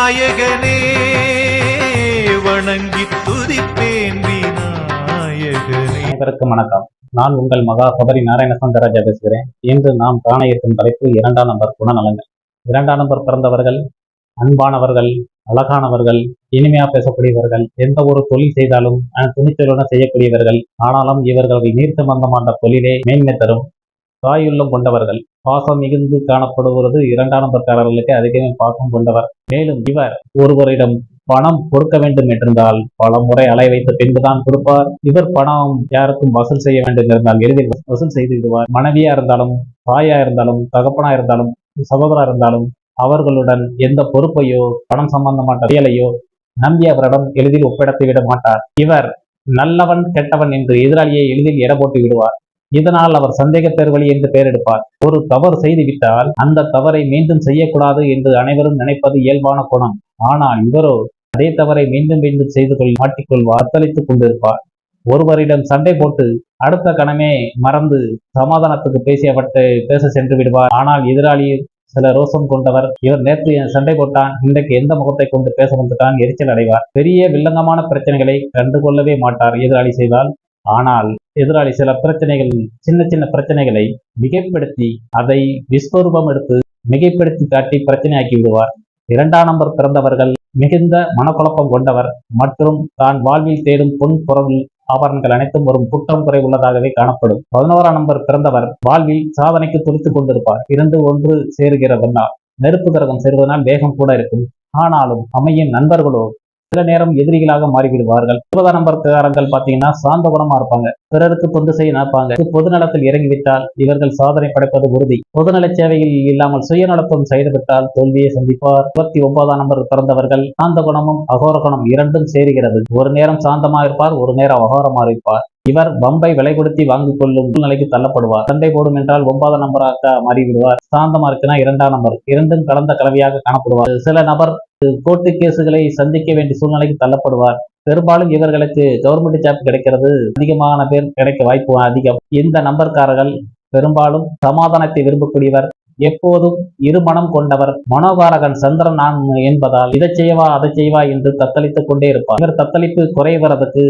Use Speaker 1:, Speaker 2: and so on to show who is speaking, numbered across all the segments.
Speaker 1: நாயகனே வணங்கி துதிப்பேன் விநாயகனே.
Speaker 2: அனைவருக்கும் வணக்கம். நான் உங்கள் மகா சபரி நாராயணசந்தராஜா பேசுகிறேன். இன்று நாம் காண இருக்கும் தலைப்பு 2ஆம் நம்பர் குணநலங்கள். 2ஆம் நம்பர் பிறந்தவர்கள் அன்பானவர்கள், அழகானவர்கள், இனிமையா பேசக்கூடியவர்கள், எந்த ஒரு தொழில் செய்தாலும் துணிச்சலுடன் செய்யக்கூடியவர்கள். ஆனாலும் இவர்கள் நீர் சம்பந்தமான தொழிலே மேன்மை தரும் தாயுள்ளம் கொண்டவர்கள். பாசம் மிகுந்து காணப்படுவது 2ஆம் நம்பர்காரர்களுக்கு அதிகமே பாசம் கொண்டவர். மேலும் இவர் ஒருவரிடம் பணம் கொடுக்க வேண்டும் என்றிருந்தால் பல முறை அலை வைத்த பின்புதான் கொடுப்பார். இவர் பணம் யாருக்கும் வசூல் செய்ய வேண்டும் இருந்தால் எளிதில் வசூல் செய்து விடுவார். மனைவியா இருந்தாலும், தாயா இருந்தாலும், தகப்பனா இருந்தாலும், சகோதரா இருந்தாலும் அவர்களுடன் எந்த பொறுப்பையோ பணம் சம்பந்தமான வேலையோ நம்பி அவரிடம் எளிதில் ஒப்படைத்து விட மாட்டார். இவர் நல்லவன் கெட்டவன் என்று எதிராளியை எளிதில் எடை போட்டு விடுவார். இதனால் அவர் சந்தேக பேர்வழி என்று பெயர் எடுப்பார். ஒரு தவறு செய்து விட்டால் அந்த தவறை மீண்டும் செய்யக்கூடாது என்று அனைவரும் நினைப்பது இயல்பான குணம். ஆனால் இவரோ அதே தவறை மீண்டும் மீண்டும் செய்து மாட்டிக்கொள்வார், அர்த்தளித்துக் கொண்டிருப்பார். ஒருவரிடம் சண்டை போட்டு அடுத்த கணமே மறந்து சமாதானத்துக்கு பேச சென்று விடுவார். ஆனால் எதிராளி சில ரோசம் கொண்டவர். இவர் நேற்று சண்டை போட்டான், இன்றைக்கு எந்த முகத்தை கொண்டு பேச வந்துட்டான் எரிச்சல் அடைவார். பெரிய வில்லங்கமான பிரச்சனைகளை கண்டுகொள்ளவே மாட்டார் எதிராளி செய்தால். ஆனால் எதிராளி சில பிரச்சனைகள், சின்ன சின்ன பிரச்சனைகளை மிகைப்படுத்தி அதை விஸ்வரூபம் எடுத்து மிகைப்படுத்தி காட்டி பிரச்சனையாக்கி விடுவார். 2ஆம் நம்பர் பிறந்தவர்கள் மிகுந்த மனக்குழப்பம் கொண்டவர் மற்றும் தான் வாழ்வில் தேடும் பொன் பொருள் ஆபரணங்கள் அனைத்தும் ஒரு குற்றம் குறை உள்ளதாகவே காணப்படும். 11ஆம் நம்பர் பிறந்தவர் வாழ்வில் சாதனைக்கு துடித்துக் கொண்டிருப்பார். 2 ஒன்று சேருகிறதனால் நெருப்பு கிரகம் சேருவதனால் வேகம் கூட இருக்கும். ஆனாலும் அமையும் நண்பர்களோ சில நேரம் எதிரிகளாக மாறிவிடுவார்கள். 20ஆம் நம்பர்காரர்கள் பார்த்தீங்கன்னா சாந்த குணமா இருப்பாங்க, பிறருக்கு தொண்டு செய்ய நினைப்பாங்க. பொதுநலத்தில் இறங்கிவிட்டால் இவர்கள் சாதனை படைப்பது உறுதி. பொதுநல சேவையில் இல்லாமல் சுயநலத்தும் செயல்பட்டால் தோல்வியை சந்திப்பார். 29ஆம் நம்பர் பிறந்தவர்கள் சாந்த குணமும் அகோர குணம் இரண்டும் சேருகிறது. ஒரு நேரம் சாந்தமா இருப்பார், ஒரு நேரம் அகோரமா இருப்பார். இவர் பம்பை விலை கொடுத்து வாங்கிக் கொள்ளும் சூழ்நிலைக்கு தள்ளப்படுவார். சண்டை போடும் என்றால் 9ஆம் நம்பராக மாறிவிடுவார். சாந்தமா இருக்குன்னா 2ஆம் நம்பர். இரண்டும் கலந்த கலவையாக காணப்படுவார். சில நபர் கோர்ட்டு கேசுகளை சந்திக்க வேண்டிய சூழ்நிலைக்கு தள்ளப்படுவார். பெரும்பாலும் இவர்களுக்கு கவர்மெண்ட் ஜாப் கிடைக்கிறது அதிகமான பேர் கிடைக்க வாய்ப்பு அதிகம். இந்த நம்பர்காரர்கள் பெரும்பாலும் சமாதானத்தை விரும்பக்கூடியவர், எப்போதும் இருமனம் கொண்டவர். மனோகாரகன் சந்திரன் என்பதால் இதை செய்வா அதை செய்வா என்று தத்தளித்துக் கொண்டே இருப்பார். இவர் தத்தளிப்பு குறைவதற்கு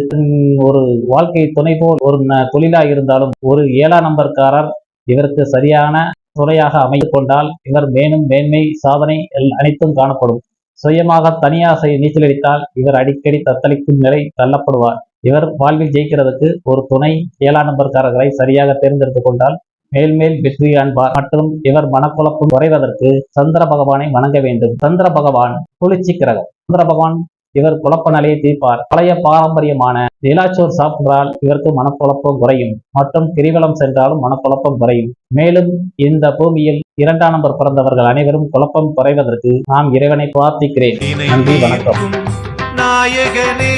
Speaker 2: ஒரு வாழ்க்கை துணை போல் ஒரு தொழிலா இருந்தாலும் ஒரு 7ஆம் நம்பர்காரர் இவருக்கு சரியான துணையாக அமைத்துக் கொண்டால் இவர் மேலும் மேன்மை சாதனை அனைத்தும் காணப்படும். சுயமாக தனியாக நீச்சலடித்தால் இவர் அடிக்கடி தத்தளிக்கும் நிலை தள்ளப்படுவார். இவர் வாழ்வில் ஜெயிக்கிறதுக்கு ஒரு துணை 7ஆம் நம்பர்காரர்களை சரியாக தேர்ந்தெடுத்துக் கொண்டால் மேல்மேல் வெற்றி காண்பார். மற்றும் இவர் மனக்குழப்பம் குறைவதற்கு சந்திர பகவானை வணங்க வேண்டும். சந்திர பகவான் குளிர்ச்சி கிரகம். சந்திர பகவான் இவர் குழப்ப நிலையை தீர்ப்பார். பழைய பாரம்பரியமான நிலாச்சோர் சாப்பிட்டால் இவருக்கு மனக்குழப்பம் குறையும் மற்றும் கிரிவலம் சென்றாலும் மனக்குழப்பம் குறையும். மேலும் இந்த பூமியில் 2ஆம் நம்பர் பிறந்தவர்கள் அனைவரும் குழப்பம் குறைவதற்கு நாம் இறைவனை பிரார்த்திக்கிறேன். நன்றி, வணக்கம்.
Speaker 1: நாயகனே